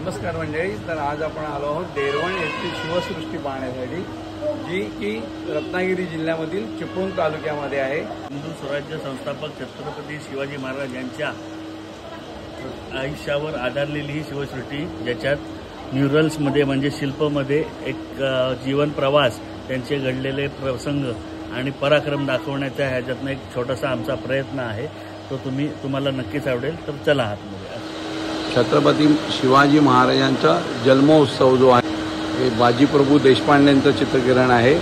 नमस्कार मंडळी. तर आज आपण आलो आहोत देरवण येथील शिवसृष्टी पाहण्यासाठी, जी की रत्नागिरी जिल्ह्यामधील चिपळूण तालुक्यामध्ये आहे. हिंदू स्वराज्य संस्थापक छत्रपती शिवाजी महाराज यांच्या आयुष्यावर आधारलेली ही शिवसृष्टी, ज्याच्यात म्युरल्समध्ये म्हणजे शिल्पमध्ये एक जीवन प्रवास, त्यांचे घडलेले प्रसंग आणि पराक्रम दाखवण्याचा ह्याच्यातनं एक छोटासा आमचा प्रयत्न आहे. तो तुम्हाला नक्कीच आवडेल. तर चला आतमध्ये. छत्रपती शिवाजी महाराजांचा जन्मोत्सव जो आहे, हे बाजीप्रभू देशपांडेंचं चित्रकिरण आहे,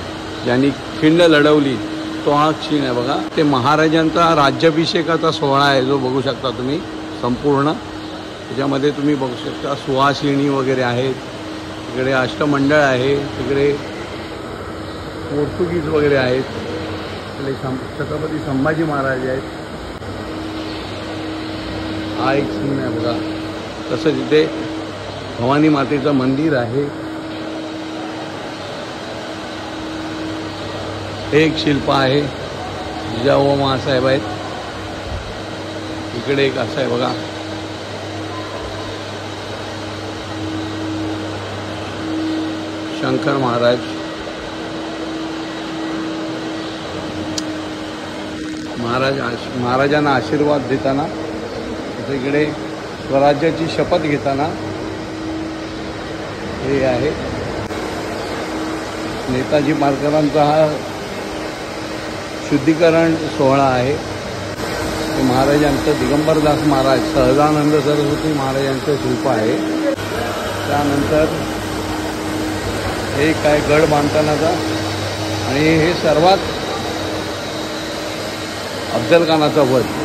ज्यांनी खिंड लढवली तो हा क्षीण आहे बघा. ते महाराजांचा राज्याभिषेकाचा सोहळा आहे, जो बघू शकता तुम्ही संपूर्ण. त्याच्यामध्ये तुम्ही बघू शकता सुहासिनी वगैरे आहेत, तिकडे अष्टमंडळ आहे, तिकडे पोर्तुगीज वगैरे आहेत, तिकडे छत्रपती संभाजी महाराज आहेत. हा एक सीन आहे बघा. तसंच इथे भवानी मातेचं मंदिर आहे. हे एक शिल्प आहे, जिजाऊ महासाहेब आहेत. इकडे एक असं आहे बघा. शंकर महाराजांना आशीर्वाद देताना, इकडे स्वराज्याची शपथ घेताना हे आहे. नेताजी मारकरांचा हा शुद्धीकरण सोहळा आहे. महाराजांचं दिगंबरदास महाराज, सहजानंद सरस्वती महाराजांचं शिल्प आहे. त्यानंतर हे काय गड बांधतानाचा, आणि हे सर्वात अफजल खानाचा वध.